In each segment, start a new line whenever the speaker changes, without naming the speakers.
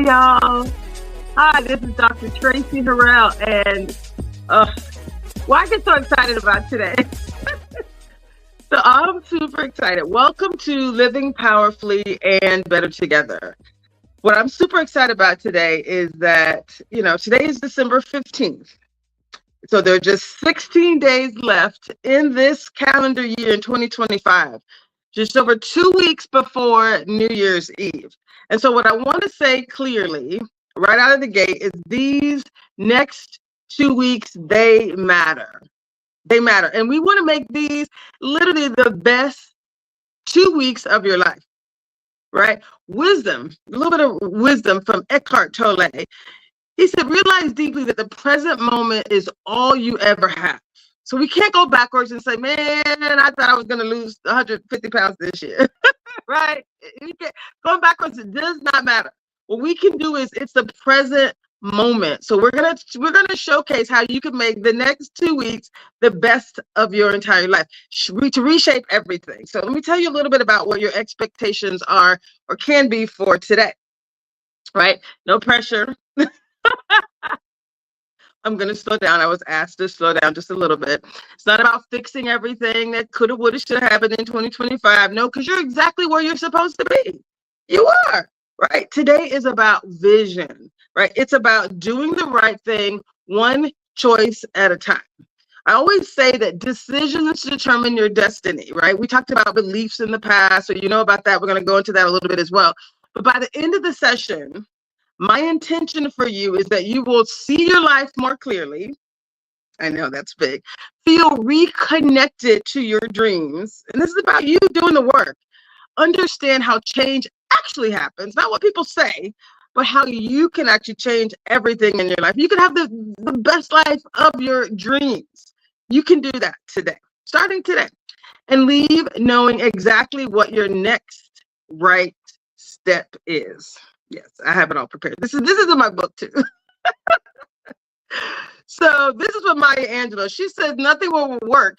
Hey, y'all. Hi, this is Dr. Traci Harrell, and why I get so excited about today? So I'm super excited. Welcome to Living Powerfully and Better Together. What I'm super excited about today is that, today is December 15th. So there are just 16 days left in this calendar year in 2025, just over 2 weeks before New Year's Eve. And so what I want to say clearly right out of the gate is these next 2 weeks, they matter. They matter. And we want to make these literally the best 2 weeks of your life, right? Wisdom, a little bit of wisdom from Eckhart Tolle. He said, realize deeply that the present moment is all you ever have. So we can't go backwards and say, man, I thought I was going to lose 150 pounds this year, right? Going backwards, it does not matter. What we can do is it's the present moment. So we're gonna showcase how you can make the next 2 weeks the best of your entire life, to reshape everything. So let me tell you a little bit about what your expectations are or can be for today, right? No pressure. I'm going to slow down. I was asked to slow down just a little bit. It's not about fixing everything that coulda, woulda, shoulda happened in 2025. No, because you're exactly where you're supposed to be. You are, right? Today is about vision, right? It's about doing the right thing one choice at a time. I always say that decisions determine your destiny, right? We talked about beliefs in the past, so you know about that. We're going to go into that a little bit as well. But by the end of the session, my intention for you is that you will see your life more clearly. I know that's big. Feel reconnected to your dreams. And this is about you doing the work. Understand how change actually happens, not what people say, but how you can actually change everything in your life. You can have the best life of your dreams. You can do that today, starting today, and leave knowing exactly what your next right step is. Yes, I have it all prepared. This is in my book too. So this is what Maya Angelou, she says, nothing will work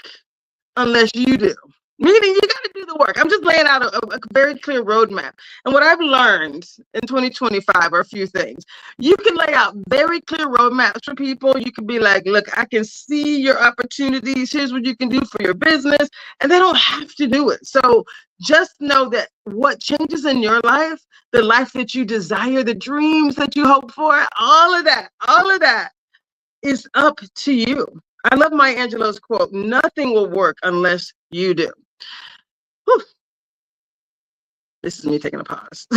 unless you do. Meaning you got to do the work. I'm just laying out a very clear roadmap. And what I've learned in 2025 are a few things. You can lay out very clear roadmaps for people. You can be like, look, I can see your opportunities. Here's what you can do for your business. And they don't have to do it. So just know that what changes in your life, the life that you desire, the dreams that you hope for, all of that is up to you. I love Maya Angelou's quote, nothing will work unless you do. Whew. This is me taking a pause.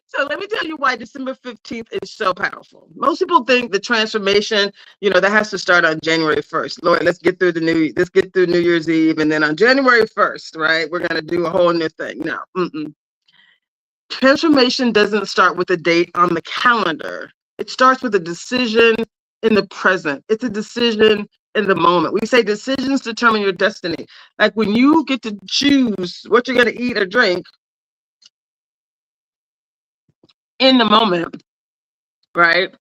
So let me tell you why December 15th is so powerful. Most people think the transformation, that has to start on January 1st. Lord, let's get through New Year's Eve. And then on January 1st, right, we're going to do a whole new thing. No. Transformation doesn't start with a date on the calendar. It starts with a decision in the present. It's a decision in the moment. We say decisions determine your destiny. Like when you get to choose what you're going to eat or drink in the moment, right?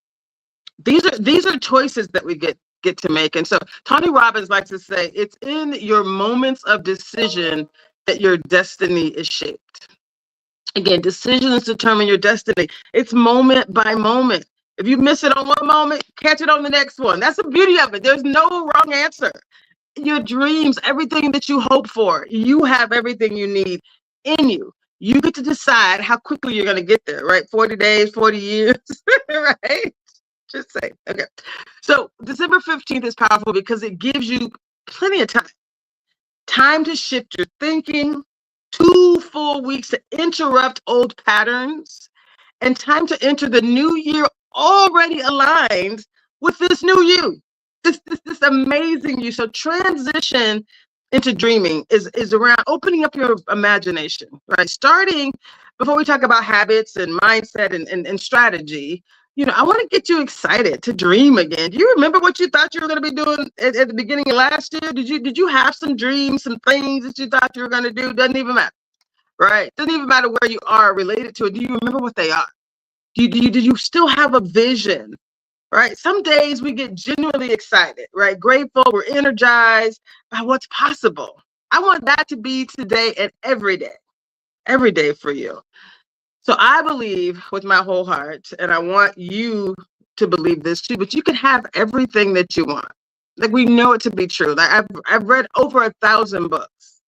These are choices that we get to make. And so Tony Robbins likes to say, it's in your moments of decision that your destiny is shaped. Again, decisions determine your destiny. It's moment by moment. If you miss it on one moment, catch it on the next one. That's the beauty of it. There's no wrong answer. Your dreams, everything that you hope for, you have everything you need in you. You get to decide how quickly you're going to get there, right? 40 days, 40 years, right? Just say, okay. So December 15th is powerful because it gives you plenty of time to shift your thinking, 2 full weeks to interrupt old patterns, and time to enter the new year already aligned with this new you, this amazing you. So transition into dreaming is around opening up your imagination, right? Starting before we talk about habits and mindset and strategy, I want to get you excited to dream again. Do you remember what you thought you were going to be doing at the beginning of last year? Did you have some dreams, some things that you thought you were going to do? Doesn't even matter, right? Doesn't even matter where you are related to it. Do you remember what they are? Did you still have a vision, right? Some days we get genuinely excited, right? Grateful, we're energized by what's possible. I want that to be today and every day for you. So I believe with my whole heart, and I want you to believe this too, but you can have everything that you want. Like, we know it to be true. Like, I've read over 1,000 books,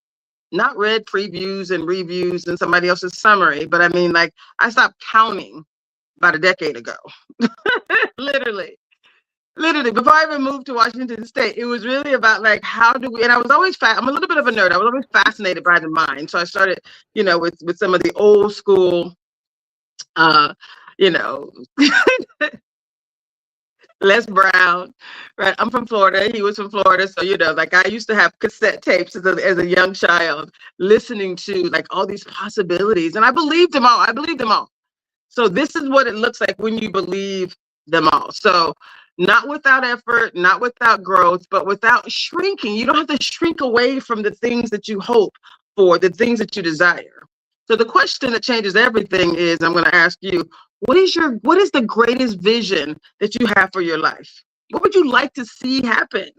not read previews and reviews and somebody else's summary, but I mean, like, I stopped counting about a decade ago. Literally. Literally, before I even moved to Washington State, it was really about, like, how do we, and I was always, I'm a little bit of a nerd. I was always fascinated by the mind. So I started, with some of the old school, you know, Les Brown, right? I'm from Florida. He was from Florida. So, like, I used to have cassette tapes as a young child, listening to, like, all these possibilities. And I believed them all. So this is what it looks like when you believe them all. So not without effort, not without growth, but without shrinking. You don't have to shrink away from the things that you hope for, the things that you desire. So the question that changes everything is, I'm going to ask you, what is the greatest vision that you have for your life? What would you like to see happen?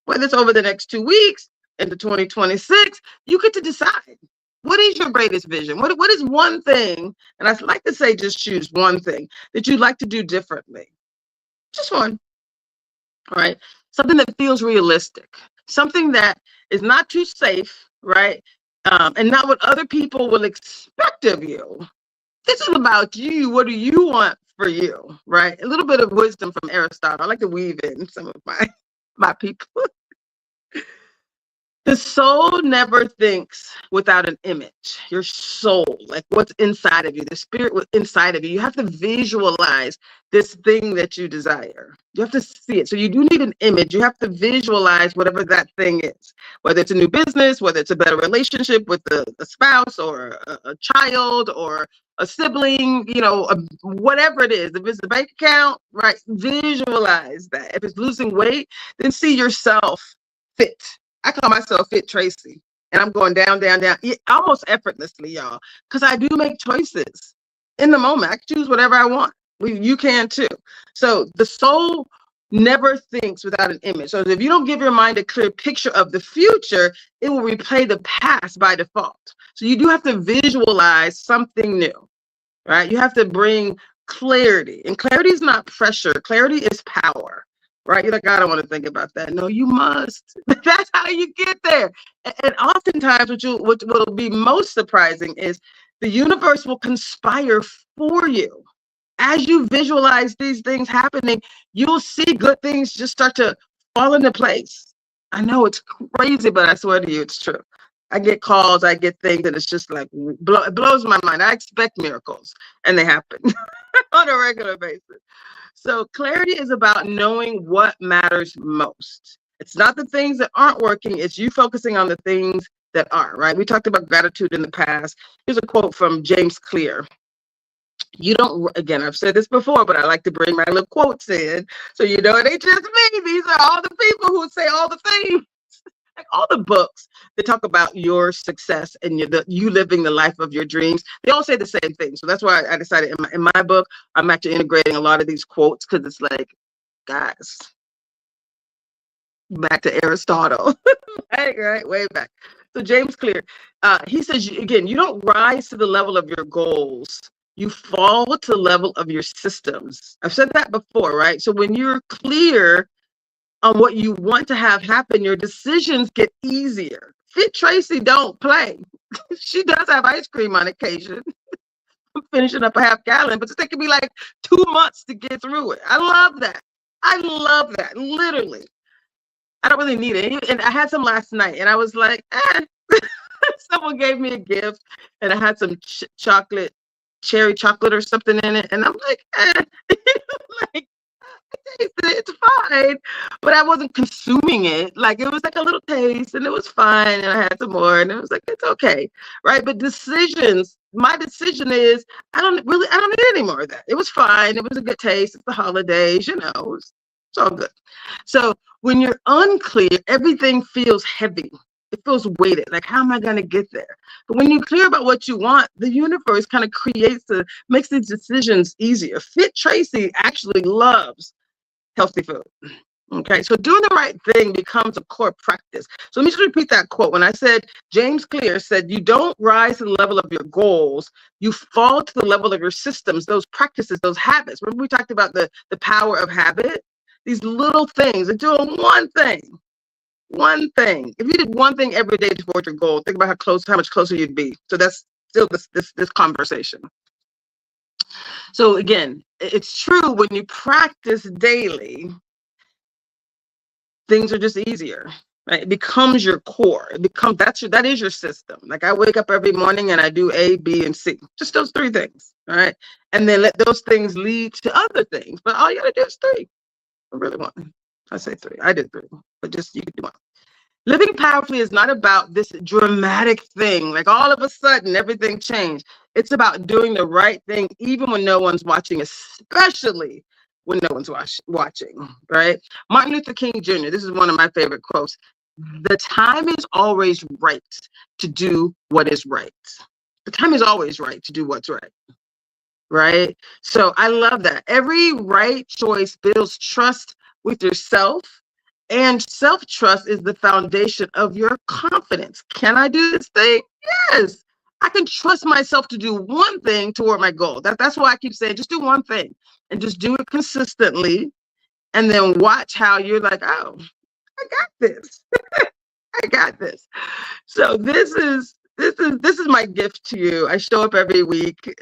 Whether it's over the next 2 weeks into 2026, you get to decide. What is your greatest vision? What is one thing, and I like to say just choose one thing that you'd like to do differently? Just one, all right? Something that feels realistic, something that is not too safe, right? And not what other people will expect of you. This is about you. What do you want for you, right? A little bit of wisdom from Aristotle. I like to weave in some of my people. The soul never thinks without an image. Your soul, like what's inside of you, the spirit inside of you. You have to visualize this thing that you desire. You have to see it. So you do need an image. You have to visualize whatever that thing is, whether it's a new business, whether it's a better relationship with a spouse or a child or a sibling, whatever it is. If it's a bank account, right? Visualize that. If it's losing weight, then see yourself fit. I call myself Fit Traci, and I'm going down, down, down, almost effortlessly, y'all, because I do make choices in the moment. I can choose whatever I want. You can too. So the soul never thinks without an image. So if you don't give your mind a clear picture of the future, it will replay the past by default. So you do have to visualize something new, right? You have to bring clarity, and clarity is not pressure. Clarity is power. Right? You're like, I don't want to think about that. No, you must. That's how you get there. And oftentimes what will be most surprising is the universe will conspire for you. As you visualize these things happening, you'll see good things just start to fall into place. I know it's crazy, but I swear to you, it's true. I get calls, I get things, and it's just like, it blows my mind. I expect miracles, and they happen on a regular basis. So clarity is about knowing what matters most. It's not the things that aren't working. It's you focusing on the things that are, right? We talked about gratitude in the past. Here's a quote from James Clear. Again, I've said this before, but I like to bring my little quotes in. So it ain't just me. These are all the people who say all the things. Like all the books that talk about your success and you living the life of your dreams, they all say the same thing. So that's why I decided in my book, I'm actually integrating a lot of these quotes because it's like, guys, back to Aristotle, right, way back. So James Clear, he says, again, you don't rise to the level of your goals. You fall to the level of your systems. I've said that before, right? So when you're clear on what you want to have happen, your decisions get easier. Fit Traci don't play. She does have ice cream on occasion. I'm finishing up a half gallon, but it's taking me like 2 months to get through it. I love that. Literally. I don't really need it. And I had some last night, and I was like, Someone gave me a gift, and I had some cherry chocolate or something in it, and I'm like, like, it's fine, but I wasn't consuming it. Like, it was like a little taste, and it was fine, and I had some more, and it was like, it's okay, right? But my decision is, I don't need any more of that. It was fine. It was a good taste. It's the holidays, it's all good. So when you're unclear, everything feels heavy. It feels weighted. Like, how am I going to get there? But when you're clear about what you want, the universe kind of makes these decisions easier. Fit Traci actually loves healthy food. Okay, so doing the right thing becomes a core practice. So let me just repeat that quote. When I said, James Clear said, you don't rise to the level of your goals, you fall to the level of your systems, those practices, those habits. Remember we talked about the power of habit? These little things, and doing one thing. One thing. If you did one thing every day toward your goal, think about how much closer you'd be. So that's still this conversation. So again, it's true when you practice daily, things are just easier, right? It becomes your core. That is your system. Like I wake up every morning and I do A, B, and C. Just those three things, all right? And then let those things lead to other things. But all you gotta do is three. I really want. I say three. I did three, but just you can do one. Living powerfully is not about this dramatic thing, like all of a sudden everything changed. It's about doing the right thing, even when no one's watching, especially when no one's watching, right? Martin Luther King Jr., this is one of my favorite quotes. The time is always right to do what is right. The time is always right to do what's right, right? So I love that. Every right choice builds trust with yourself. And self-trust is the foundation of your confidence. Can I do this thing? Yes. I can trust myself to do one thing toward my goal. That's why I keep saying, just do one thing and just do it consistently. And then watch how you're like, oh, I got this. I got this. So this is my gift to you. I show up every week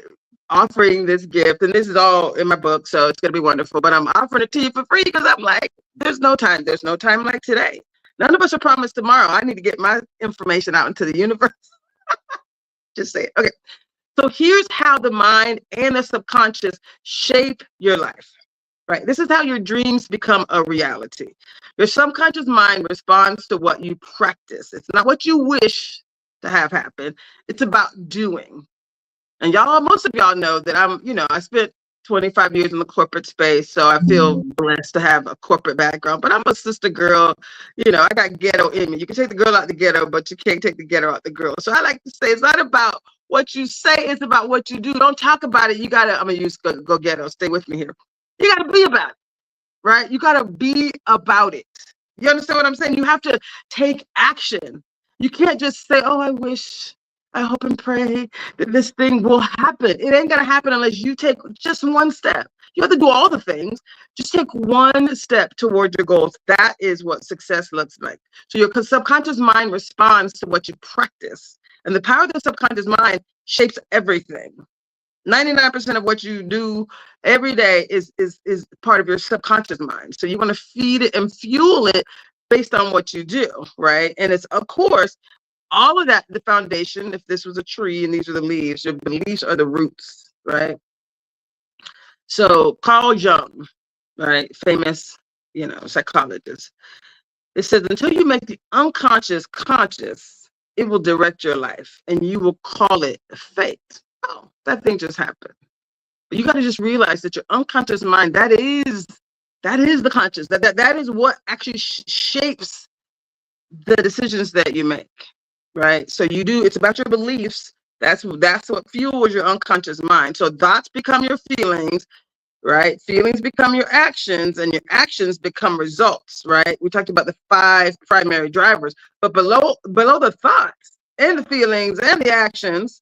offering this gift, and this is all in my book, so it's gonna be wonderful. But I'm offering it to you for free because I'm like, there's no time like today. None of us are promised tomorrow. I need to get my information out into the universe. Just say it. Okay. So here's how the mind and the subconscious shape your life. Right. This is how your dreams become a reality. Your subconscious mind responds to what you practice. It's not what you wish to have happen. It's about doing. And most of y'all know that I spent 25 years in the corporate space, so I feel blessed to have a corporate background. But I'm a sister girl. I got ghetto in me. You can take the girl out the ghetto, but you can't take the ghetto out the girl. So I like to say it's not about what you say, it's about what you do. Don't talk about it. I'm going to use go ghetto. Stay with me here. You got to be about it, right? You got to be about it. You understand what I'm saying? You have to take action. You can't just say, oh, I hope and pray that this thing will happen. It ain't going to happen unless you take just one step. You have to do all the things. Just take one step towards your goals. That is what success looks like. So your subconscious mind responds to what you practice. And the power of the subconscious mind shapes everything. 99% of what you do every day is part of your subconscious mind. So you want to feed it and fuel it based on what you do, right? And it's, of course, all of that, the foundation, if this was a tree and these are the leaves, your beliefs are the roots, right? So Carl Jung, right, famous, psychologist, it says, until you make the unconscious conscious, it will direct your life and you will call it fate. Oh, that thing just happened. But you got to just realize that your unconscious mind, that is the conscious, that is what actually shapes the decisions that you make. Right. So it's about your beliefs. That's what fuels your unconscious mind. So thoughts become your feelings, right? Feelings become your actions and your actions become results, right? We talked about the 5 primary drivers, but below the thoughts and the feelings and the actions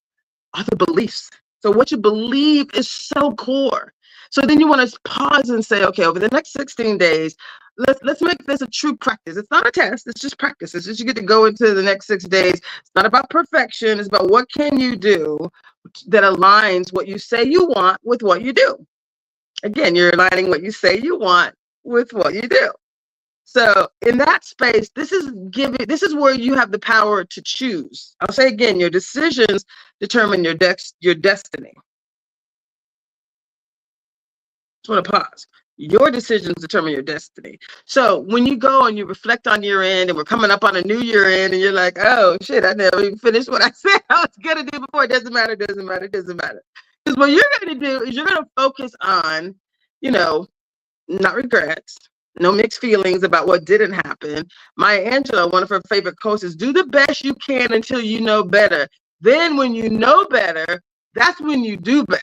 are the beliefs. So what you believe is so core. So then you want to pause and say, okay, over the next 16 days, let's make this a true practice. It's not a test. It's just practice. It's just you get to go into the next 6 days. It's not about perfection. It's about what can you do that aligns what you say you want with what you do. Again, you're aligning what you say you want with what you do. So in that space, this is where you have the power to choose. I'll say again, your decisions determine your destiny. Just want to pause. Your decisions determine your destiny. So when you go and you reflect on year end, and we're coming up on a new year end, and you're like, oh shit, I never even finished what I said I was gonna do before. It doesn't matter. Because what you're gonna do is you're gonna focus on, not regrets, no mixed feelings about what didn't happen. Maya Angelou, one of her favorite quotes is, do the best you can until you know better. Then when you know better, that's when you do better.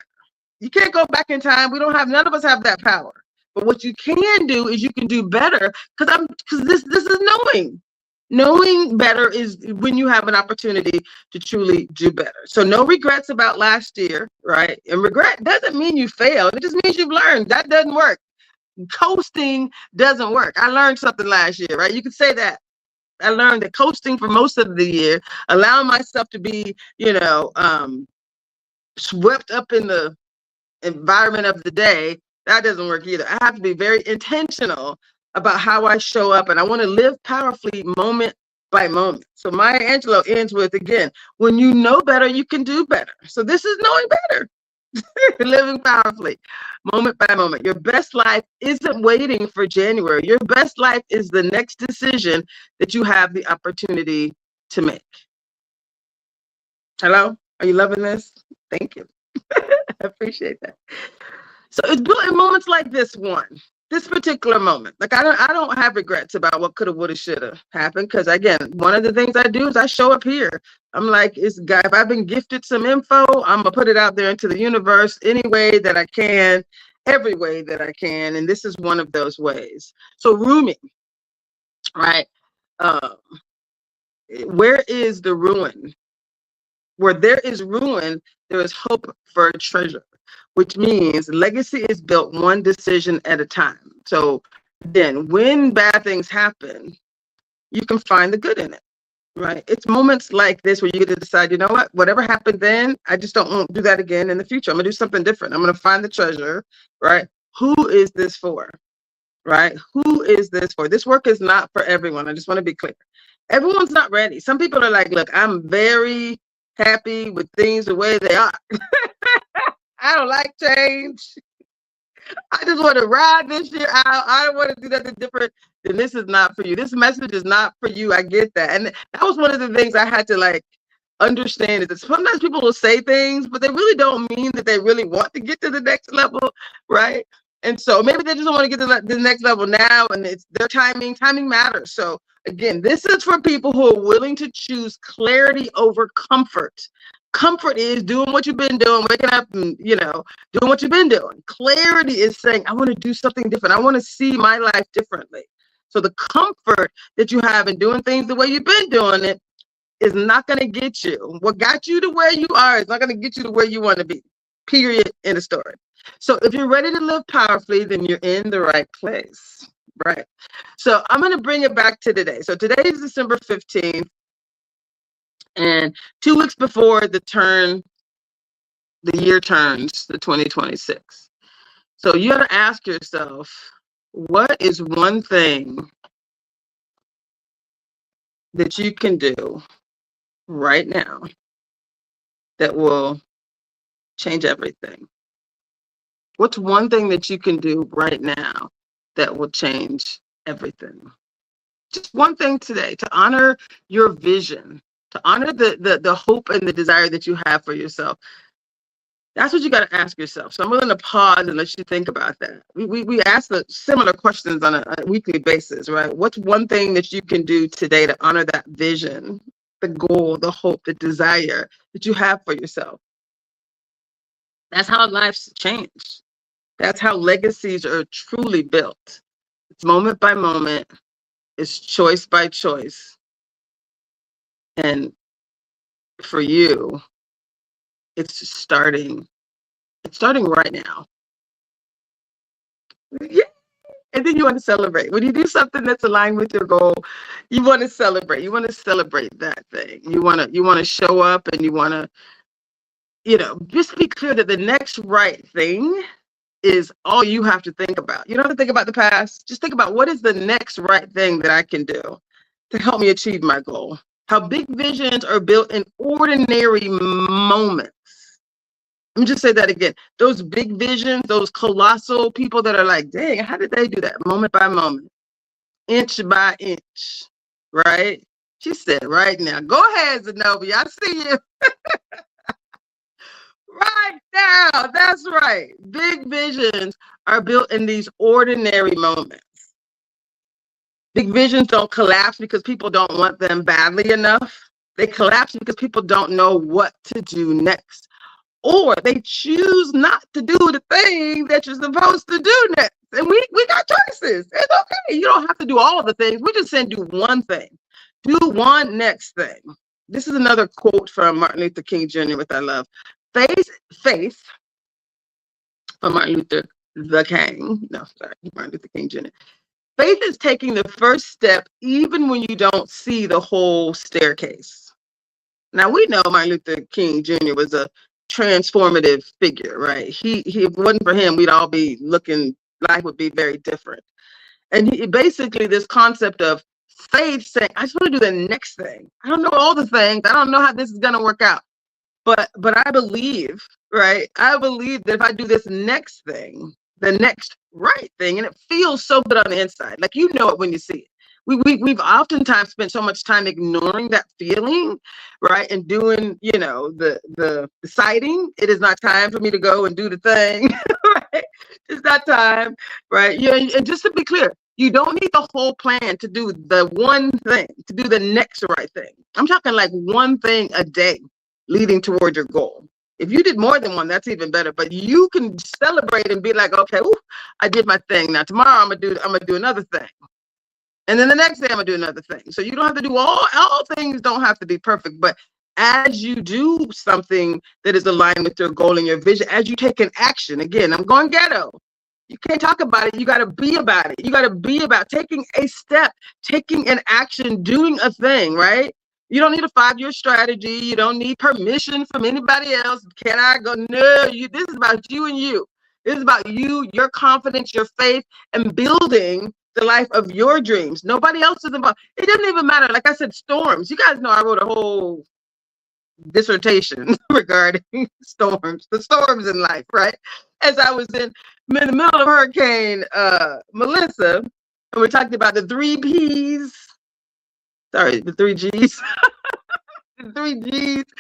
You can't go back in time. None of us have that power. But what you can do is you can do better, because this is knowing. Knowing better is when you have an opportunity to truly do better. So no regrets about last year, right? And regret doesn't mean you failed. It just means you've learned. That doesn't work. Coasting doesn't work. I learned something last year, right? You could say that. I learned that coasting for most of the year, allowing myself to be, swept up in the environment of the day, that doesn't work either. I have to be very intentional about how I show up, and I want to live powerfully moment by moment. So Maya Angelou ends with, again, when you know better, you can do better. So this is knowing better, living powerfully, moment by moment. Your best life isn't waiting for January. Your best life is the next decision that you have the opportunity to make. Hello? Are you loving this? Thank you. I appreciate that. So it's built in moments like this particular moment. Like I don't have regrets about what coulda, woulda, shoulda happened, because again, one of the things I do is I show up here. I'm like, if I've been gifted some info, I'm gonna put it out there into the universe any way that I can, every way that I can, and this is one of those ways. So rooming, right? Where is the ruin? Where there is ruin, there is hope for a treasure, which means legacy is built one decision at a time. So then when bad things happen, you can find the good in it, right? It's moments like this where you get to decide, you know what, whatever happened then, I just don't want to do that again in the future. I'm gonna do something different. I'm gonna find the treasure, right? Who is this for, right? Who is this for? This work is not for everyone. I just want to be clear. Everyone's not ready. Some people are like, look, I'm very happy with things the way they are. I don't like change. I just want to ride this year out. I don't want to do nothing different. Then this is not for you. This message is not for you. I get that. And that was one of the things I had to understand, is that sometimes people will say things, but they really don't mean that they really want to get to the next level, right? And so maybe they just don't want to get to the next level now, and it's their timing. Timing matters. So again, this is for people who are willing to choose clarity over comfort. Comfort is doing what you've been doing, waking up and, doing what you've been doing. Clarity is saying, I want to do something different. I want to see my life differently. So the comfort that you have in doing things the way you've been doing it is not going to get you. What got you to where you are is not going to get you to where you want to be. Period. End of story. So if you're ready to live powerfully, then you're in the right place. Right. So I'm going to bring it back to today. So today is December 15th. And 2 weeks before the year turns to 2026. So you got to ask yourself, what is one thing that you can do right now that will change everything? What's one thing that you can do right now that will change everything? Just one thing today to honor your vision, to honor the hope and the desire that you have for yourself. That's what you got to ask yourself. So I'm willing to pause and let you think about that. We ask the similar questions on a weekly basis, right? What's one thing that you can do today to honor that vision, the goal, the hope, the desire that you have for yourself? That's how lives change. That's how legacies are truly built. It's moment by moment. It's choice by choice. And for you, it's starting right now. Yeah. And then you want to celebrate. When you do something that's aligned with your goal, you want to celebrate. You want to celebrate that thing. You want to show up, and you want to, just be clear that the next right thing is all you have to think about. You don't have to think about the past. Just think about, what is the next right thing that I can do to help me achieve my goal? How big visions are built in ordinary moments. Let me just say that again. Those big visions, those colossal people that are like, dang, how did they do that? Moment by moment, inch by inch, right? She said, right now. Go ahead, Zenobia. I see you. Right now. That's right. Big visions are built in these ordinary moments. Big visions don't collapse because people don't want them badly enough. They collapse because people don't know what to do next. Or they choose not to do the thing that you're supposed to do next. And we got choices. It's okay. You don't have to do all of the things. We're just saying do one thing. Do one next thing. This is another quote from Martin Luther King Jr., which I love. Faith from Martin Luther the King. No, sorry, Martin Luther King Jr. Faith is taking the first step even when you don't see the whole staircase. Now, we know Martin Luther King Jr. was a transformative figure, right? If it wasn't for him, we'd all be looking, life would be very different. And basically this concept of faith saying, I just want to do the next thing. I don't know all the things. I don't know how this is going to work out. But I believe, right? I believe that if I do this next thing, the next right thing, and it feels so good on the inside, like you know it when you see it. We've oftentimes spent so much time ignoring that feeling, right? And doing, the deciding it is not time for me to go and do the thing, right? It's not time, right? And just to be clear, you don't need the whole plan to do the one thing, to do the next right thing. I'm talking like one thing a day leading toward your goal. If you did more than one, that's even better. But you can celebrate and be like, okay, I did my thing. Now tomorrow I'm gonna do another thing. And then the next day I'm gonna do another thing. So you don't have to do all things don't have to be perfect. But as you do something that is aligned with your goal and your vision, as you take an action, again, I'm going ghetto. You can't talk about it. You got to be about it. You got to be about taking a step, taking an action, doing a thing, right? You don't need a 5-year strategy. You don't need permission from anybody else. Can I go? No, this is about you and you. This is about you, your confidence, your faith, and building the life of your dreams. Nobody else is involved. It doesn't even matter. Like I said, storms. You guys know I wrote a whole dissertation regarding storms, the storms in life, right? As I was in the middle of Hurricane Melissa, and we talked about the 3 Ps. Sorry, the 3 Gs. The 3 Gs.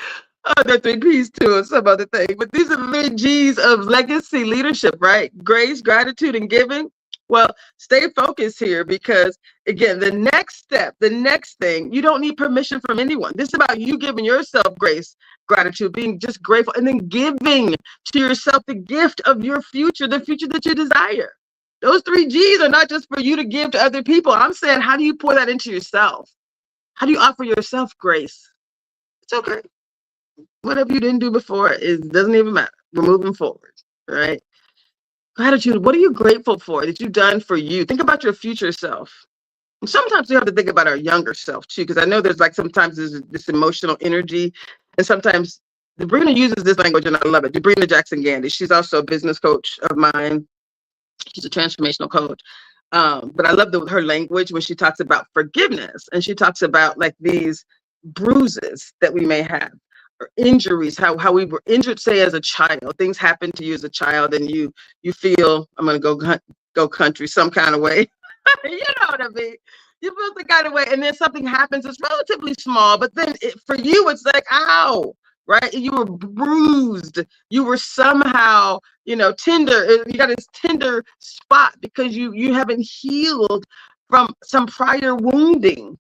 Oh, there are 3 Ps too, and some other thing. But these are the 3 Gs of legacy leadership, right? Grace, gratitude, and giving. Well, stay focused here because, again, the next step, the next thing, you don't need permission from anyone. This is about you giving yourself grace, gratitude, being just grateful, and then giving to yourself the gift of your future, the future that you desire. Those 3 Gs are not just for you to give to other people. I'm saying, how do you pour that into yourself? How do you offer yourself grace? It's okay. Whatever you didn't do before, it doesn't even matter. We're moving forward, right? Gratitude, what are you grateful for that you've done for you? Think about your future self. And sometimes we have to think about our younger self too, because I know there's sometimes there's this emotional energy. And sometimes Sabrina uses this language and I love it. Sabrina Jackson Gandy, she's also a business coach of mine. She's a transformational coach. But I love her language when she talks about forgiveness. And she talks about these bruises that we may have. Or injuries, how we were injured, say as a child, things happen to you as a child, and you feel, I'm gonna go country some kind of way. You know what I mean? You feel the kind of way, and then something happens. It's relatively small, but then for you, it's like, ow, right? You were bruised. You were somehow, tender. You got this tender spot because you haven't healed from some prior wounding.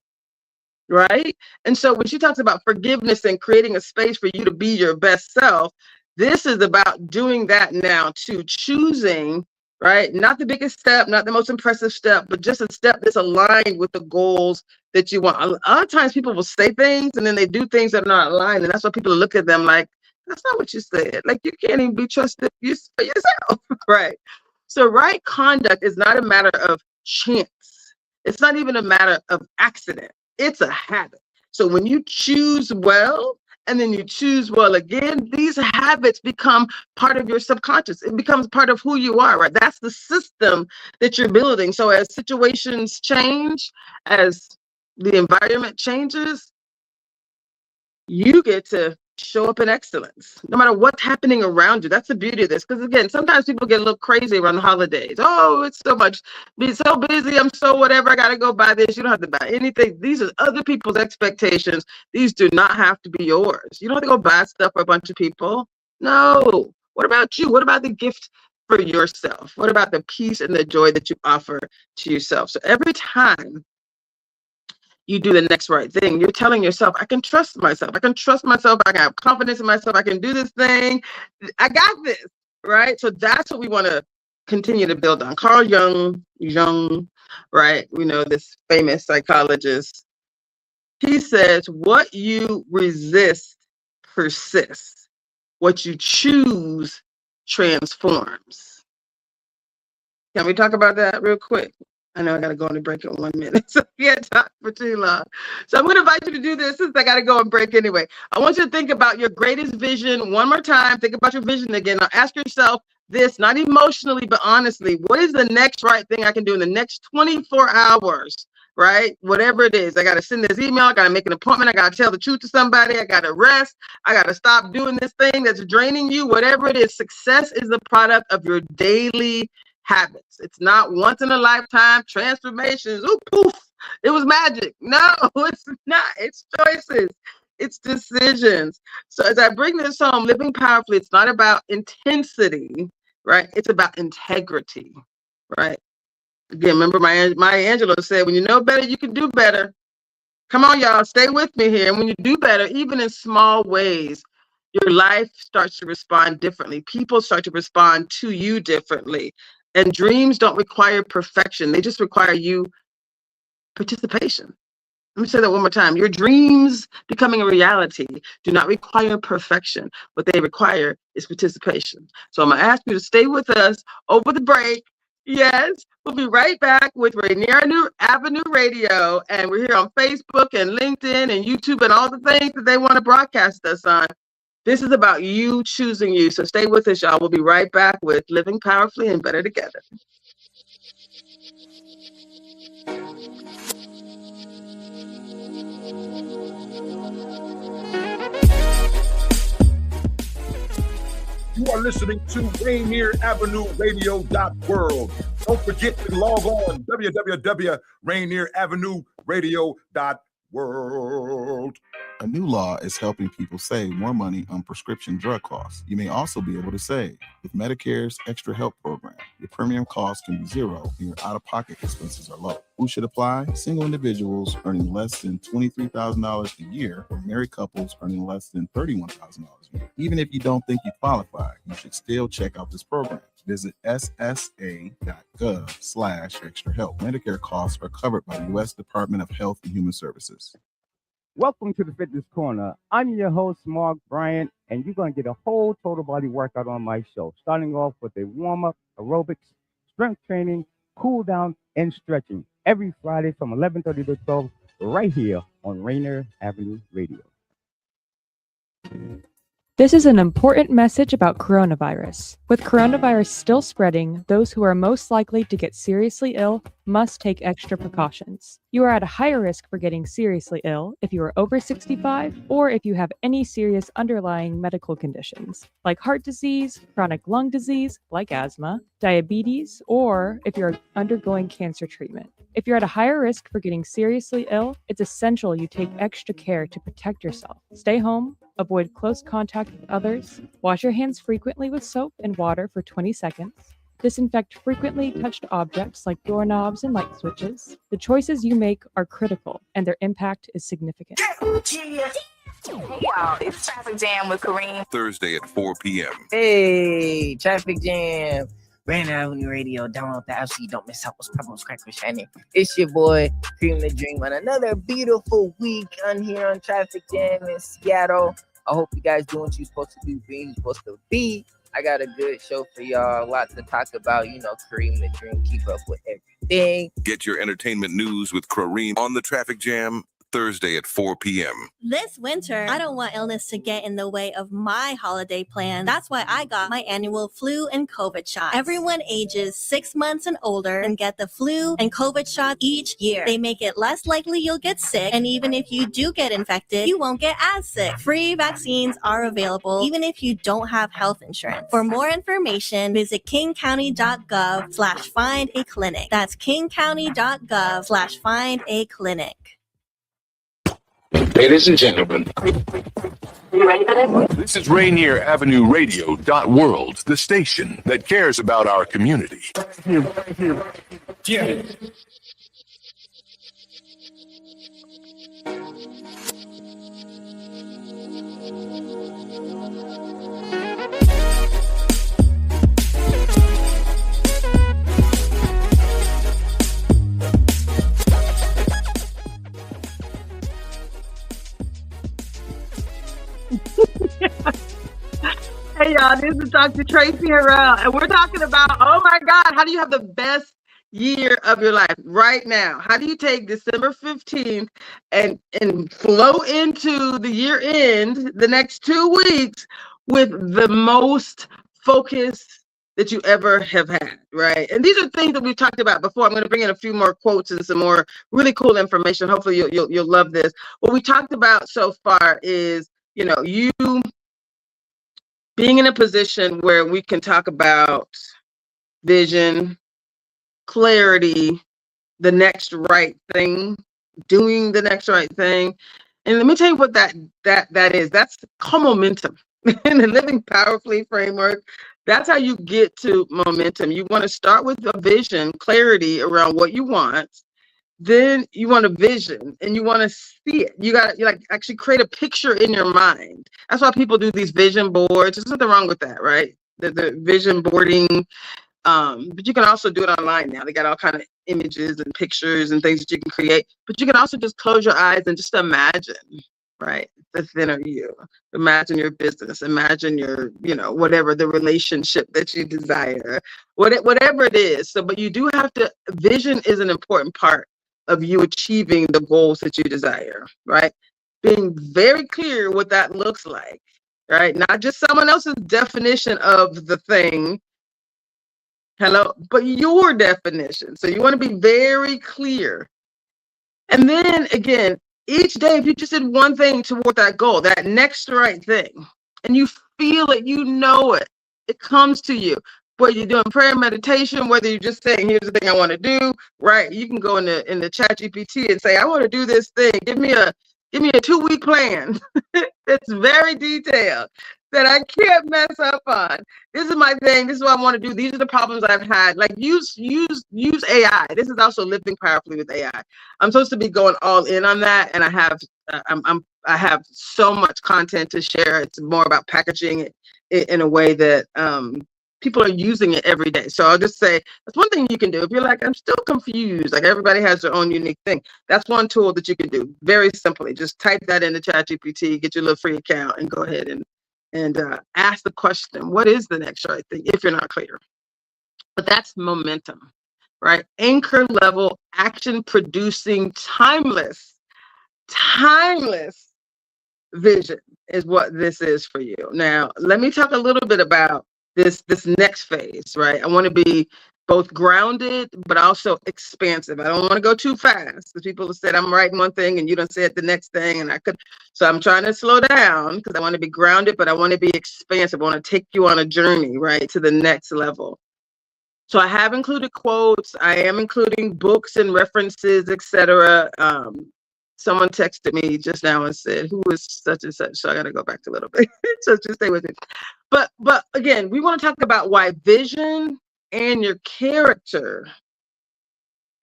Right? And so when she talks about forgiveness and creating a space for you to be your best self, this is about doing that now too, choosing, right? Not the biggest step, not the most impressive step, but just a step that's aligned with the goals that you want. A lot of times people will say things and then they do things that are not aligned. And that's why people look at them like, that's not what you said. Like you can't even be trusted for yourself, right? So right conduct is not a matter of chance. It's not even a matter of accident. It's a habit. So when you choose well, and then you choose well again, these habits become part of your subconscious. It becomes part of who you are, right? That's the system that you're building. So as situations change, as the environment changes, you get to show up in excellence, no matter what's happening around you. That's the beauty of this. Because again, sometimes people get a little crazy around the holidays. Oh, it's so much, be so busy. I'm so whatever. I got to go buy this. You don't have to buy anything. These are other people's expectations. These do not have to be yours. You don't have to go buy stuff for a bunch of people. No. What about you? What about the gift for yourself? What about the peace and the joy that you offer to yourself? So every time you do the next right thing, you're telling yourself, I can trust myself. I can trust myself. I can have confidence in myself. I can do this thing. I got this, right? So that's what we want to continue to build on. Carl Jung, right? We know this famous psychologist. He says, what you resist persists. What you choose transforms. Can we talk about that real quick? I know I got to go on a break in 1 minute, so we can't talk for too long. So I'm going to invite you to do this since I got to go on break anyway. I want you to think about your greatest vision one more time. Think about your vision again. Now ask yourself this, not emotionally, but honestly, what is the next right thing I can do in the next 24 hours, right? Whatever it is. I got to send this email. I got to make an appointment. I got to tell the truth to somebody. I got to rest. I got to stop doing this thing that's draining you. Whatever it is, success is the product of your daily habits. It's not once in a lifetime transformations. Ooh, poof, it was magic. No, it's not. It's choices. It's decisions. So as I bring this home, living powerfully, it's not about intensity, right? It's about integrity, right? Again, remember Maya Angelou said, when you know better, you can do better. Come on, y'all, stay with me here. And when you do better, even in small ways, your life starts to respond differently. People start to respond to you differently. And dreams don't require perfection. They just require you participation. Let me say that one more time. Your dreams becoming a reality do not require perfection. What they require is participation. So I'm going to ask you to stay with us over the break. Yes, we'll be right back with Rainier Avenue Radio. And we're here on Facebook and LinkedIn and YouTube and all the things that they want to broadcast us on. This is about you choosing you. So stay with us, y'all. We'll be right back with Living Powerfully and Better Together.
You are listening to Rainier Avenue Radio.world. Don't forget to log on www.rainieravenue.world.
A new law is helping people save more money on prescription drug costs. You may also be able to save with Medicare's Extra Help program. Your premium cost can be zero and your out-of-pocket expenses are low. Who should apply? Single individuals earning less than $23,000 a year or married couples earning less than $31,000 a year. Even if you don't think you qualify, you should still check out this program. Visit ssa.gov/extrahelp. Medicare costs are covered by the U.S. Department of Health and Human Services.
Welcome to the Fitness Corner. I'm your host, Mark Bryant, and you're going to get a whole total body workout on my show, starting off with a warm-up, aerobics, strength training, cool down, and stretching every Friday from 11:30 to 12 right here on Rainier Avenue Radio.
This is an important message about coronavirus. With coronavirus still spreading, those who are most likely to get seriously ill must take extra precautions. You are at a higher risk for getting seriously ill if you are over 65 or if you have any serious underlying medical conditions, like heart disease, chronic lung disease, like asthma, diabetes, or if you're undergoing cancer treatment. If you're at a higher risk for getting seriously ill, it's essential you take extra care to protect yourself. Stay home, avoid close contact with others, wash your hands frequently with soap and water for 20 seconds, disinfect frequently touched objects like doorknobs and light switches. The choices you make are critical, and their impact is significant.
Hey y'all, it's Traffic Jam with Kareem.
Thursday at 4 p.m.
Hey, Traffic Jam. Rainier Avenue Radio. Download the app so you don't miss out what's poppin' with shining. It's your boy, Cream the Dream, on another beautiful week on here on Traffic Jam in Seattle. I hope you guys doing what you're supposed to do, being you're supposed to be. I got a good show for y'all. A lot to talk about. You know, Kareem the Dream, keep up with everything.
Get your entertainment news with Kareem on the Traffic Jam Thursday at 4 p.m.
This winter, I don't want illness to get in the way of my holiday plan. That's why I got my annual flu and COVID shot. Everyone ages 6 months and older can get the flu and COVID shot each year. They make it less likely you'll get sick, and even if you do get infected, you won't get as sick. Free vaccines are available even if you don't have health insurance. For more information, visit kingcounty.gov/find a clinic. That's kingcounty.gov/find a clinic.
Ladies and gentlemen,
You ready for this?
this is Rainier Avenue Radio.world, the station that cares about our community. Yeah.
Hey y'all, this is Dr. Traci Harrell, and we're talking about, oh my God, how do you have the best year of your life right now? How do you take December 15th and flow into the year end, the next 2 weeks, with the most focus that you ever have had, right? And these are things that we've talked about before. I'm going to bring in a few more quotes and some more really cool information. Hopefully you'll love this. What we talked about so far is, you being in a position where we can talk about vision, clarity, the next right thing, doing the next right thing. And let me tell you what that is. That's called momentum. In the Living Powerfully framework, that's how you get to momentum. You want to start with a vision, clarity around what you want. Then you want a vision and you want to see it. You actually create a picture in your mind. That's why people do these vision boards. There's nothing wrong with that, right? The vision boarding. But you can also do it online now. They got all kind of images and pictures and things that you can create. But you can also just close your eyes and just imagine, right? The thinner you. Imagine your business. Imagine your, whatever the relationship that you desire. Whatever it is. But you do have to, vision is an important part of you achieving the goals that you desire, right? Being very clear what that looks like, right? Not just someone else's definition of the thing, but your definition. So you want to be very clear. And then again, each day, if you just did one thing toward that goal, that next right thing, and you feel it, it comes to you. Whether you're doing prayer and meditation, whether you're just saying, here's the thing I want to do, right? You can go in the chat GPT and say, I want to do this thing. Give me a 2-week plan. It's very detailed that I can't mess up on. This is my thing. This is what I want to do. These are the problems I've had. Like use AI. This is also living powerfully with AI. I'm supposed to be going all in on that, and I have so much content to share. It's more about packaging it in a way that people are using it every day. So I'll just say that's one thing you can do. If you're like, I'm still confused, like everybody has their own unique thing. That's one tool that you can do very simply. Just type that into ChatGPT, get your little free account, and go ahead and ask the question, what is the next right thing, if you're not clear? But that's momentum, right? Anchor level, action producing, timeless vision is what this is for you. Now, let me talk a little bit about this next phase, right? I want to be both grounded, but also expansive. I don't want to go too fast because people have said I'm writing one thing and you don't say it the next thing. So I'm trying to slow down because I want to be grounded, but I want to be expansive. I want to take you on a journey, right, to the next level. So I have included quotes. I am including books and references, etc. Someone texted me just now and said, who is such and such? So I got to go back a little bit. So just stay with me. But again, we want to talk about why vision and your character,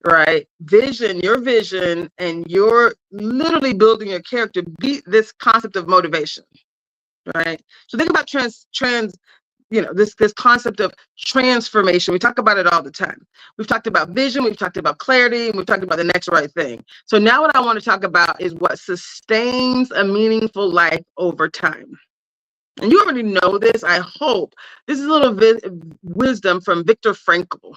right? Your vision, and you're literally building your character beat this concept of motivation, right? So think about this concept of transformation. We talk about it all the time. We've talked about vision, we've talked about clarity, and we've talked about the next right thing. So now what I want to talk about is what sustains a meaningful life over time. And you already know this, I hope. This is a little wisdom from Viktor Frankl,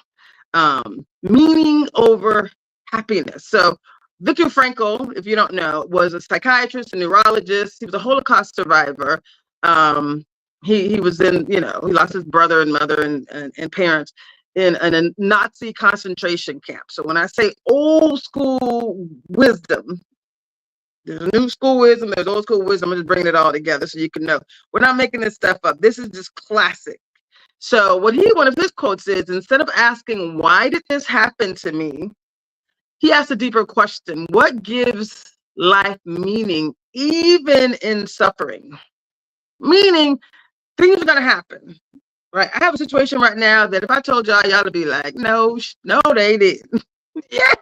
meaning over happiness. So Viktor Frankl, if you don't know, was a psychiatrist, a neurologist. He was a Holocaust survivor. He was in, he lost his brother and mother and parents in a Nazi concentration camp. So when I say old school wisdom, there's a new school wisdom, there's old school wisdom. I'm just bringing it all together so you can know. We're not making this stuff up. This is just classic. So one of his quotes is, instead of asking, why did this happen to me? He asked a deeper question. What gives life meaning, even in suffering? Meaning, things are going to happen, right? I have a situation right now that if I told y'all would be like, no, they didn't. Yes.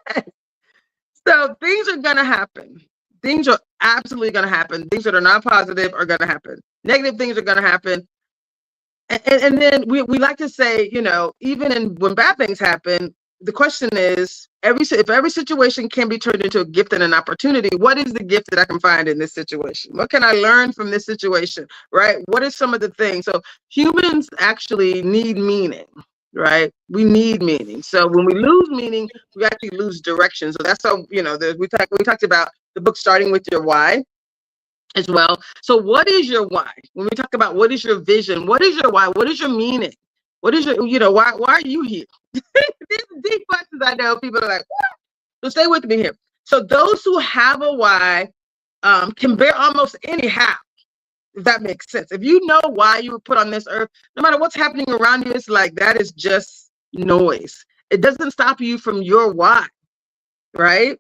So things are going to happen. Things are absolutely going to happen. Things that are not positive are going to happen. Negative things are going to happen. And then we like to say, even when bad things happen, the question is, if every situation can be turned into a gift and an opportunity, what is the gift that I can find in this situation? What can I learn from this situation, right? What are some of the things? So humans actually need meaning, right? We need meaning. So when we lose meaning, we actually lose direction. So that's how, we talked about the book Starting With Your Why as well. So what is your why? When we talk about what is your vision, what is your why? What is your meaning? What is your, why are you here? These are deep questions. I know people are like, what? So stay with me here. So those who have a why can bear almost any how, if that makes sense. If you know why you were put on this earth, no matter what's happening around you, it's like that is just noise. It doesn't stop you from your why, right?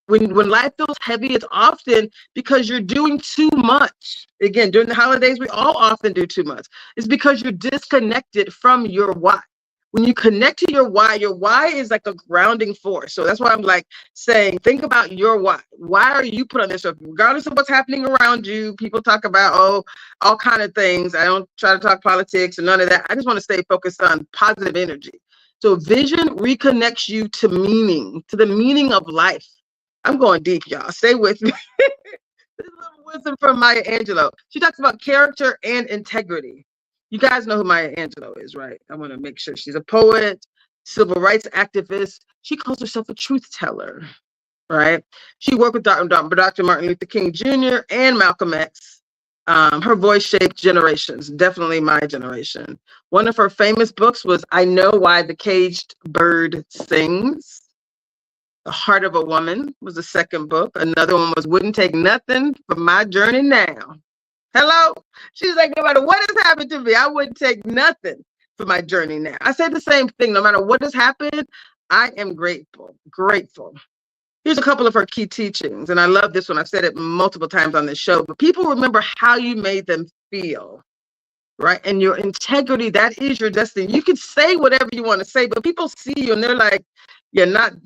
When life feels heavy, it's often because you're doing too much. Again, during the holidays, we all often do too much. It's because you're disconnected from your why. When you connect to your why is like a grounding force. So that's why I'm like saying, think about your why. Why are you put on this earth? Regardless of what's happening around you, people talk about, all kind of things. I don't try to talk politics and none of that. I just want to stay focused on positive energy. So vision reconnects you to meaning, to the meaning of life. I'm going deep, y'all. Stay with me. This is a little wisdom from Maya Angelou. She talks about character and integrity. You guys know who Maya Angelou is, right? I want to make sure. She's a poet, civil rights activist. She calls herself a truth teller, right? She worked with Dr. Martin Luther King Jr. and Malcolm X. Her voice shaped generations, definitely my generation. One of her famous books was I Know Why the Caged Bird Sings. The Heart of a Woman was the second book. Another one was Wouldn't Take Nothing for My Journey Now. Hello? She's like, no matter what has happened to me, I wouldn't take nothing for my journey now. I say the same thing. No matter what has happened, I am grateful. Here's a couple of her key teachings. And I love this one. I've said it multiple times on this show. But people remember how you made them feel, right? And your integrity, that is your destiny. You can say whatever you want to say, but people see you and they're like,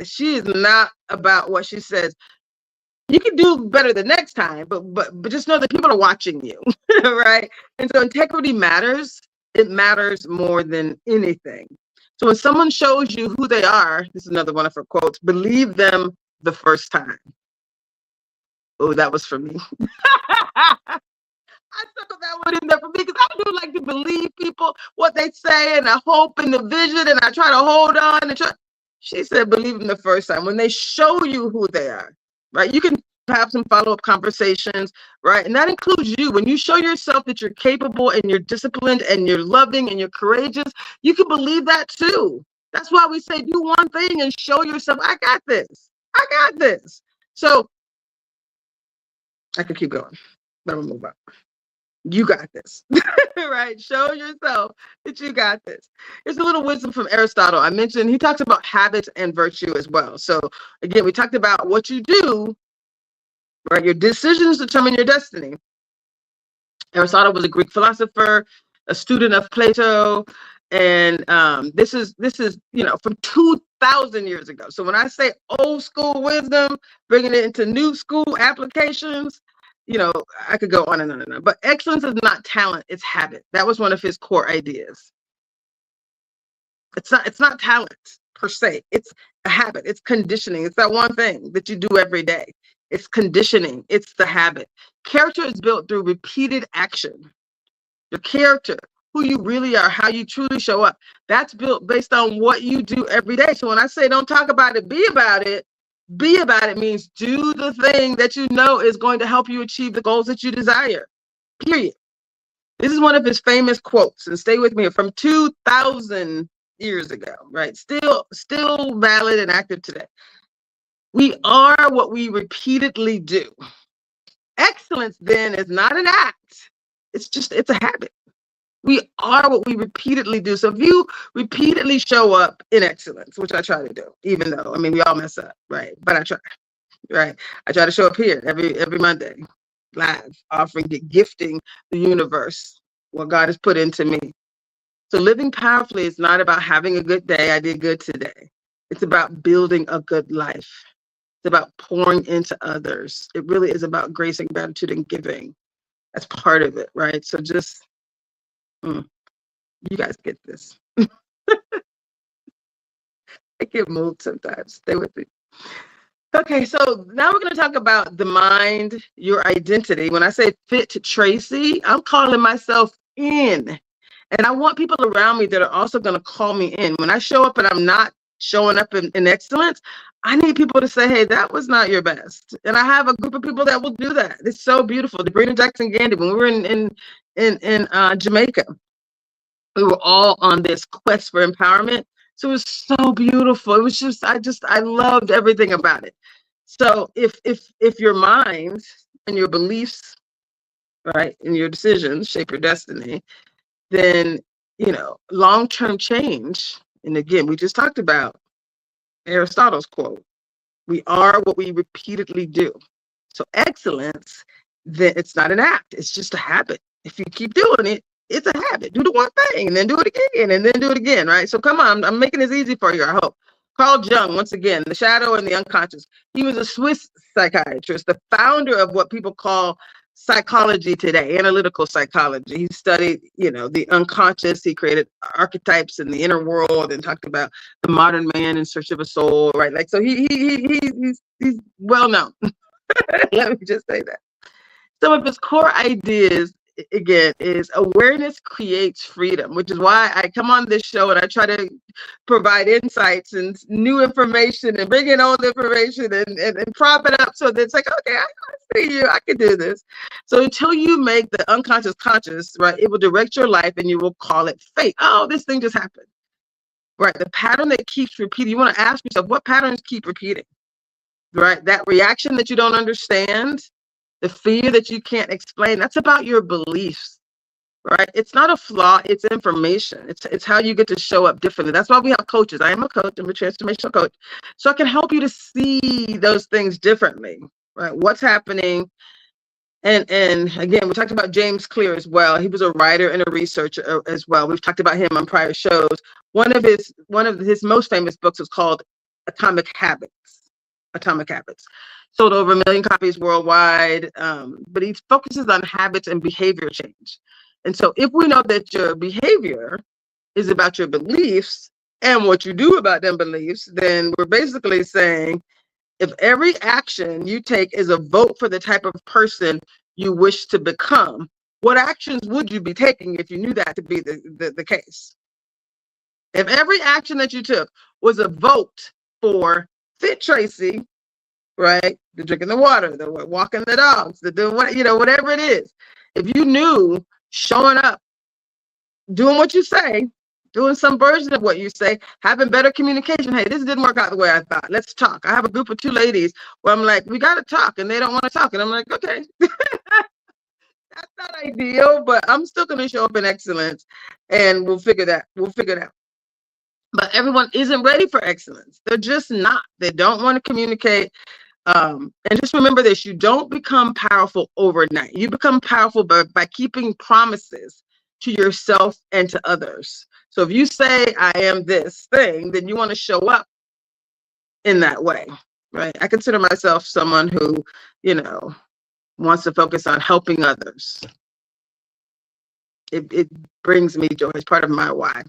she is not about what she says. You can do better the next time, but just know that people are watching you, right? And so integrity matters. It matters more than anything. So when someone shows you who they are, this is another one of her quotes, believe them the first time. Oh, that was for me. I stuck that one in there for me because I do like to believe people, what they say, and I hope in the vision, and I try to hold on and try. She said, believe them the first time. When they show you who they are, right? You can have some follow-up conversations, right? And that includes you. When you show yourself that you're capable and you're disciplined and you're loving and you're courageous, you can believe that too. That's why we say do one thing and show yourself, I got this. I got this. So I could keep going, but I'm gonna move on. You got this, right? Show yourself that you got this. Here's a little wisdom from Aristotle. I mentioned he talks about habits and virtue as well. So again, we talked about what you do, right? Your decisions determine your destiny. Aristotle was a Greek philosopher, a student of Plato, and this is from 2,000 years ago. So when I say old school wisdom, bringing it into new school applications, I could go on and on and on. But excellence is not talent, it's habit. That was one of his core ideas. It's not talent per se. It's a habit. It's conditioning. It's that one thing that you do every day. It's conditioning. It's the habit. Character is built through repeated action. Your character, who you really are, how you truly show up, that's built based on what you do every day. So when I say don't talk about it, be about it, be about it means do the thing that you know is going to help you achieve the goals that you desire, period. This is one of his famous quotes, and stay with me, from 2,000 years ago, right? Still valid and active today. We are what we repeatedly do. Excellence then is not an act. It's a habit. We are what we repeatedly do. So if you repeatedly show up in excellence, which I try to do, even though, we all mess up, right? But I try, right? I try to show up here every Monday, live, offering, gifting the universe what God has put into me. So living powerfully is not about having a good day. I did good today. It's about building a good life. It's about pouring into others. It really is about grace and gratitude and giving. That's part of it, right? So just, you guys get this. I get moved sometimes. Stay with me. Okay, so now we're going to talk about the mind, your identity. When I say fit to Traci, I'm calling myself in. And I want people around me that are also going to call me in. When I show up and I'm not showing up in excellence, I need people to say, hey, that was not your best. And I have a group of people that will do that. It's so beautiful. Debrina Jackson Gandy, when we were in Jamaica, we were all on this quest for empowerment. So it was so beautiful. It was just, I loved everything about it. So if your mind and your beliefs, right, and your decisions shape your destiny, then, long-term change, and again, we just talked about Aristotle's quote, we are what we repeatedly do. So excellence, then it's not an act, it's just a habit. If you keep doing it, it's a habit. Do the one thing and then do it again and then do it again, right? So come on, I'm making this easy for you, I hope. Carl Jung, once again, The Shadow and the Unconscious. He was a Swiss psychiatrist, the founder of what people call psychology today, analytical psychology. He studied, the unconscious. He created archetypes in the inner world and talked about the modern man in search of a soul, right? Like, so he's well known. Let me just say that. Some of his core ideas, again, is awareness creates freedom, which is why I come on this show and I try to provide insights and new information and bring in old information and prop it up so that it's like, okay, I see you, I can do this. So until you make the unconscious conscious, right, it will direct your life and you will call it fate. Oh, this thing just happened, right? The pattern that keeps repeating, you want to ask yourself, what patterns keep repeating, right? That reaction that you don't understand, the fear that you can't explain, that's about your beliefs, right? It's not a flaw, it's information. It's how you get to show up differently. That's why we have coaches. I am a coach, I'm a transformational coach. So I can help you to see those things differently, right? What's happening. And again, we talked about James Clear as well. He was a writer and a researcher as well. We've talked about him on prior shows. One of his most famous books is called Atomic Habits. Sold over 1 million copies worldwide, but he focuses on habits and behavior change. And so if we know that your behavior is about your beliefs and what you do about them beliefs, then we're basically saying, if every action you take is a vote for the type of person you wish to become, what actions would you be taking if you knew that to be the case? If every action that you took was a vote for fit Traci, right? The drinking the water, the walking the dogs, the doing what, whatever it is. If you knew showing up, doing what you say, doing some version of what you say, having better communication. Hey, this didn't work out the way I thought. Let's talk. I have a group of 2 ladies where I'm like, we got to talk, and they don't want to talk. And I'm like, okay, that's not ideal, but I'm still going to show up in excellence, and we'll figure it out. But everyone isn't ready for excellence. They're just not. They don't want to communicate. And just remember this, you don't become powerful overnight. You become powerful by keeping promises to yourself and to others. So if you say, I am this thing, then you want to show up in that way, right? I consider myself someone who, wants to focus on helping others. It brings me joy. It's part of my why.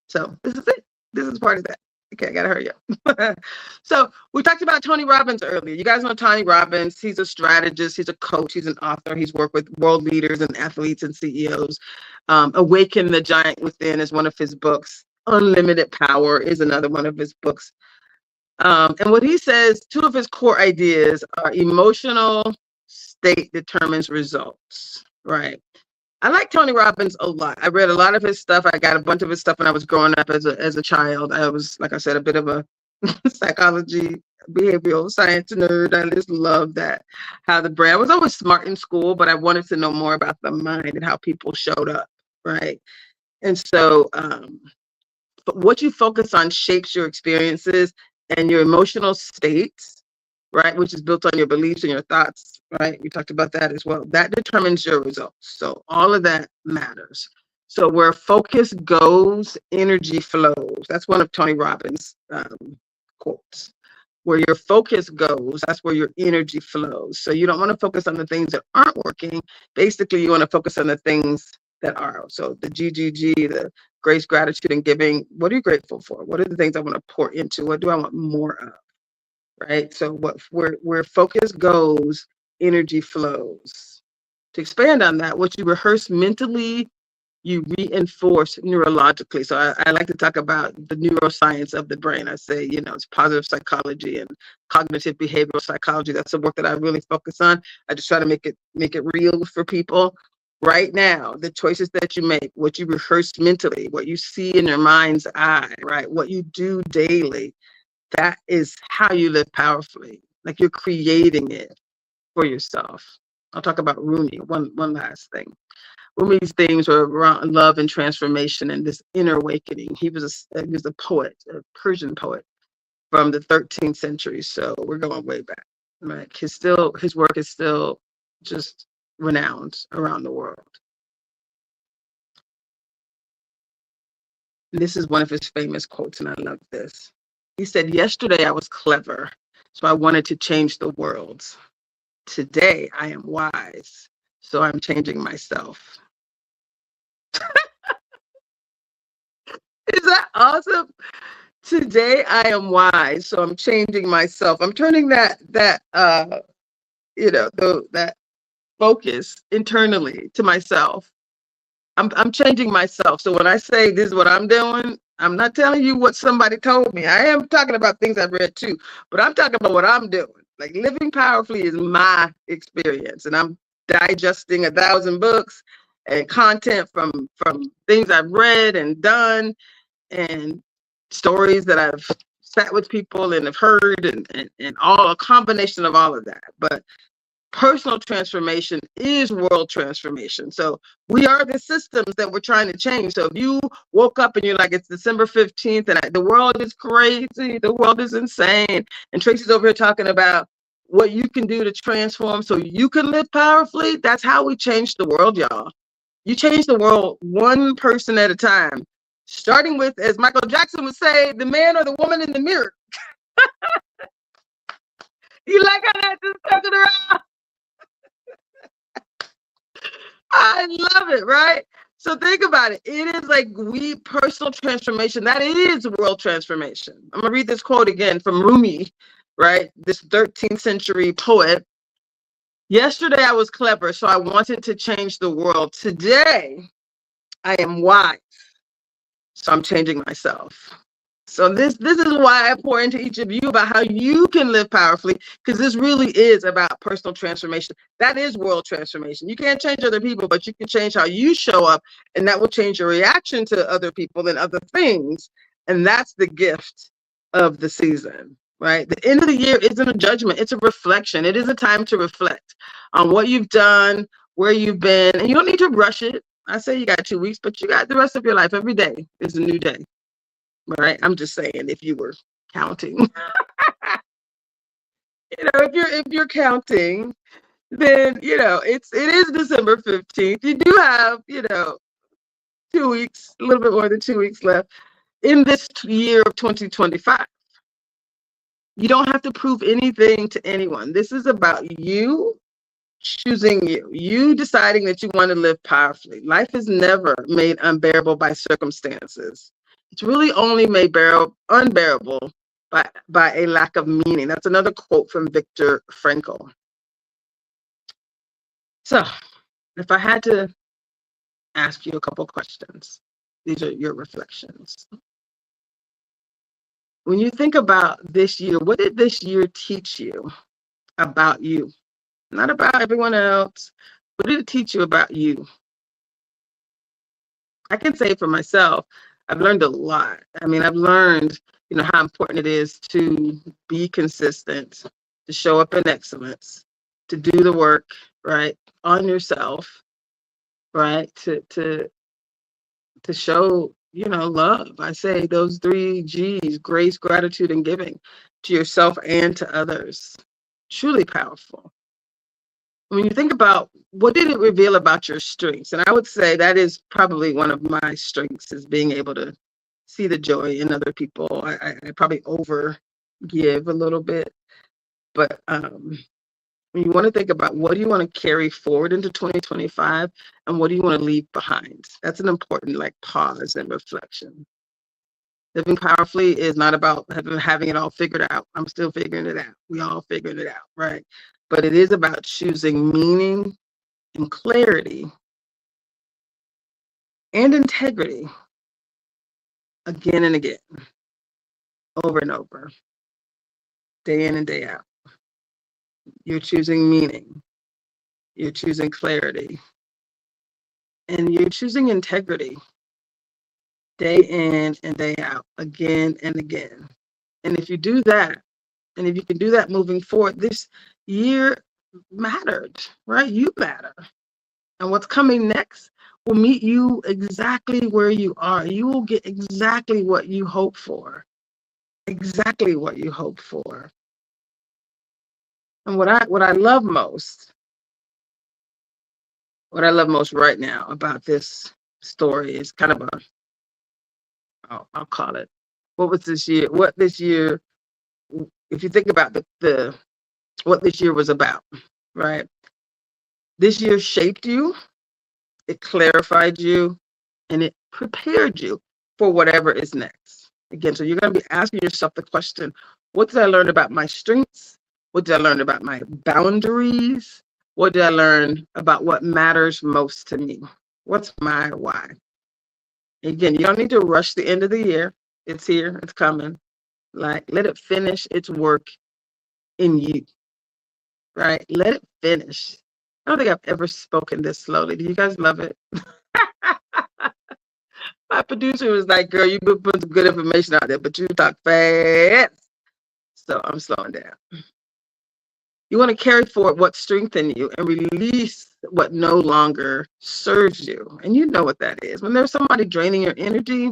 So this is it. This is part of that. Okay, I gotta hurry up. So we talked about Tony Robbins earlier. You guys know Tony Robbins. He's a strategist. He's a coach. He's an author. He's worked with world leaders and athletes and CEOs. Awaken the Giant Within is one of his books. Unlimited Power is another one of his books. And what he says, 2 of his core ideas are emotional state determines results, right? I like Tony Robbins a lot. I read a lot of his stuff. I got a bunch of his stuff when I was growing up as a child. I was, like I said, a bit of a psychology, behavioral science nerd. I just loved that, how the brain, I was always smart in school, but I wanted to know more about the mind and how people showed up, right? And so but what you focus on shapes your experiences and your emotional states, right? Which is built on your beliefs and your thoughts, right? We talked about that as well. That determines your results. So all of that matters. So where focus goes, energy flows. That's one of Tony Robbins' quotes. Where your focus goes, that's where your energy flows. So you don't want to focus on the things that aren't working. Basically, you want to focus on the things that are. So the GGG, grace, gratitude, and giving. What are you grateful for? What are the things I want to pour into? What do I want more of? Right. So where focus goes, energy flows. To expand on that, what you rehearse mentally, you reinforce neurologically. So I like to talk about the neuroscience of the brain. I say, it's positive psychology and cognitive behavioral psychology. That's the work that I really focus on. I just try to make it real for people. Right now, the choices that you make, what you rehearse mentally, what you see in your mind's eye, right? What you do daily, that is how you live powerfully. Like you're creating it for yourself. I'll talk about Rumi, one last thing. Rumi's themes were around love and transformation and this inner awakening. He was a poet, a Persian poet from the 13th century. So we're going way back. Right? His work is still just renowned around the world. This is one of his famous quotes, and I love this. He said, "Yesterday I was clever, so I wanted to change the world. Today I am wise, so I'm changing myself." Is that awesome? Today I am wise, so I'm changing myself. I'm turning that focus internally to myself. I'm changing myself. So when I say this is what I'm doing, I'm not telling you what somebody told me. I am talking about things I've read too, but I'm talking about what I'm doing. Like living powerfully is my experience, and I'm digesting 1,000 books and content from things I've read and done, and stories that I've sat with people and have heard, and all a combination of all of that. But personal transformation is world transformation. So we are the systems that we're trying to change. So if you woke up and you're like, it's December 15th and the world is crazy, the world is insane, and Traci's over here talking about what you can do to transform so you can live powerfully, that's how we change the world, y'all. You change the world one person at a time, starting with, as Michael Jackson would say, the man or the woman in the mirror. You like how that just circled around? I love it, right? So think about it. It is like personal transformation. That is world transformation. I'm going to read this quote again from Rumi, right? This 13th century poet. "Yesterday I was clever, so I wanted to change the world. Today I am wise, so I'm changing myself." So this is why I pour into each of you about how you can live powerfully, because this really is about personal transformation. That is world transformation. You can't change other people, but you can change how you show up, and that will change your reaction to other people and other things. And that's the gift of the season, right? The end of the year isn't a judgment. It's a reflection. It is a time to reflect on what you've done, where you've been, and you don't need to rush it. I say you got 2 weeks, but you got the rest of your life. Every day is a new day. Right, I'm just saying, if you were counting, if you're counting, then it is December 15th. You do have 2 weeks, a little bit more than 2 weeks left in this year of 2025. You don't have to prove anything to anyone. This is about you choosing you deciding that you want to live powerfully. Life is never made unbearable by circumstances. It's really only made unbearable by a lack of meaning. That's another quote from Viktor Frankl. So if I had to ask you a couple questions, these are your reflections. When you think about this year, what did this year teach you about you? Not about everyone else. What did it teach you about you? I can say for myself, I've learned a lot. I mean, I've learned, how important it is to be consistent, to show up in excellence, to do the work, right, on yourself, right, to show, love. I say those 3 G's, grace, gratitude, and giving, to yourself and to others. Truly powerful. When you think about what did it reveal about your strengths, and I would say that is probably one of my strengths, is being able to see the joy in other people. I probably over give a little bit, but You want to think about what do you want to carry forward into 2025 and what do you want to leave behind. That's an important pause and reflection. Living powerfully is not about having it all figured out. I'm still figuring it out. We all figuring it out, right? But it is about choosing meaning and clarity and integrity again and again, over and over, day in and day out. You're choosing meaning. You're choosing clarity. And you're choosing integrity day in and day out, again and again. And if you do that, and if you can do that moving forward, this year mattered, right? You matter. And what's coming next will meet you exactly where you are. You will get exactly what you hope for. Exactly what you hope for. And what I love most right now about this story is kind of I'll call it, what this year, if you think about the what this year was about, right? This year shaped you, it clarified you, and it prepared you for whatever is next. Again, so you're going to be asking yourself the question, what did I learn about my strengths? What did I learn about my boundaries? What did I learn about what matters most to me? What's my why? Again, you don't need to rush the end of the year. It's here, it's coming. Let it finish its work in you, right? Let it finish. I don't think I've ever spoken this slowly. Do you guys love it? My producer was like, girl, you put some good information out there, but you talk fast. So I'm slowing down. You want to carry forward what strengthens you and release what no longer serves you. And you know what that is. When there's somebody draining your energy,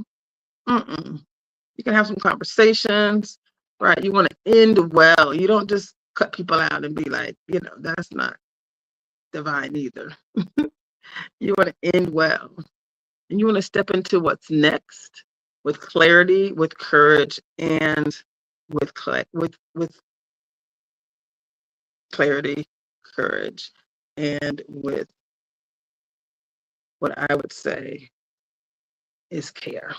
you can have some conversations, right? You want to end well. You don't just cut people out and be like, that's not divine either. You want to end well. And you want to step into what's next with clarity, with courage, and with clarity, courage, and with what I would say is care.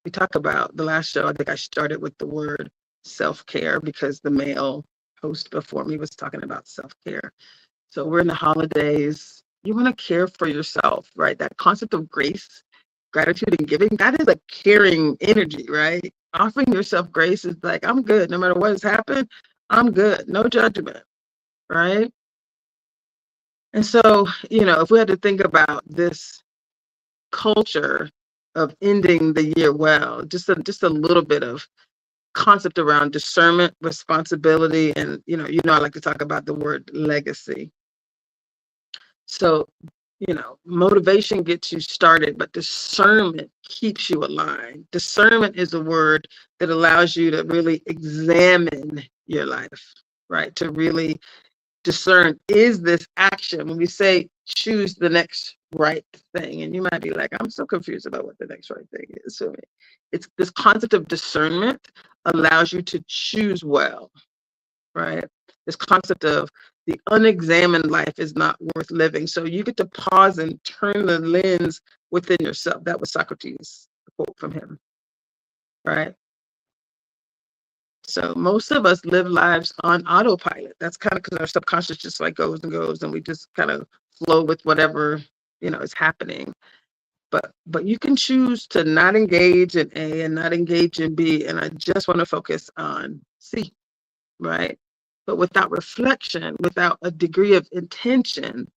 We talk about the last show, I think I started with the word self-care because the male host before me was talking about self-care. So we're in the holidays. You want to care for yourself, right? That concept of grace, gratitude, and giving, that is a caring energy, right? Offering yourself grace is like, I'm good. No matter what has happened, I'm good. No judgment, right? And so, if we had to think about this culture of ending the year well, just a little bit of concept around discernment, responsibility, and I like to talk about the word legacy. So, motivation gets you started, but discernment keeps you aligned. Discernment is a word that allows you to really examine your life, right? To really discern, is this action, when we say choose the next right thing, and you might be like, I'm so confused about what the next right thing is. So it's this concept of discernment allows you to choose well, right? This concept of the unexamined life is not worth living. So you get to pause and turn the lens within yourself. That was Socrates, a quote from him, right? So most of us live lives on autopilot. That's kind of because our subconscious just goes and goes, and we just kind of flow with whatever, is happening. But you can choose to not engage in A and not engage in B, and I just want to focus on C, right? But without reflection, without a degree of intention,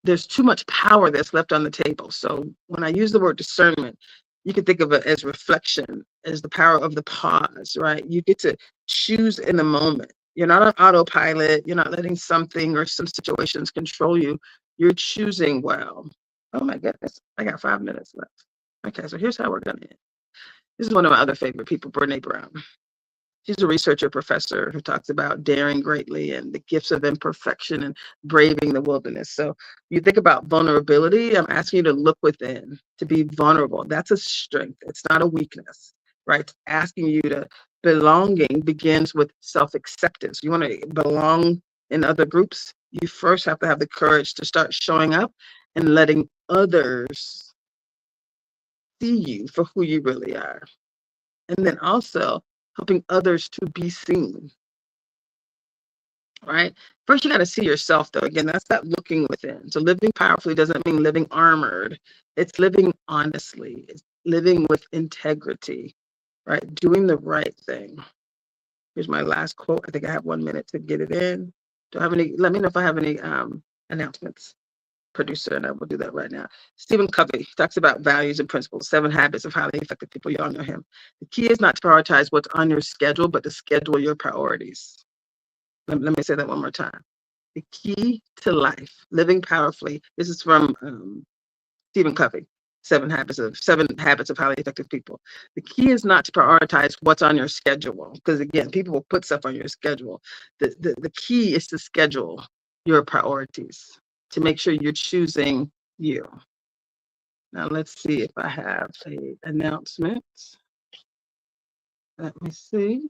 there's too much power that's left on the table. So when I use the word discernment, you can think of it as reflection, as the power of the pause, right? You get to choose in the moment. You're not on autopilot. You're not letting something or some situations control you. You're choosing well. Oh my goodness, I got 5 minutes left. Okay, so here's how we're gonna end. This is one of my other favorite people, Brene Brown. She's a researcher professor who talks about daring greatly and the gifts of imperfection and braving the wilderness. So you think about vulnerability, I'm asking you to look within, to be vulnerable. That's a strength. It's not a weakness, right? It's asking you to belonging begins with self-acceptance. You want to belong in other groups, you first have to have the courage to start showing up and letting others see you for who you really are. And then also helping others to be seen, right? First, you got to see yourself, though. Again, that's that looking within. So living powerfully doesn't mean living armored. It's living honestly. It's living with integrity, right? Doing the right thing. Here's my last quote. I think I have 1 minute to get it in. Do I have any? Let me know if I have any announcements, producer, and I will do that right now. Stephen Covey talks about values and principles, 7 habits of highly effective people. Y'all know him. The key is not to prioritize what's on your schedule, but to schedule your priorities. Let me say that one more time. The key to life, living powerfully. This is from Stephen Covey. 7 habits of highly effective people. The key is not to prioritize what's on your schedule, because again, people will put stuff on your schedule. The key is to schedule your priorities, to make sure you're choosing you. Now let's see if I have an announcement. Let me see.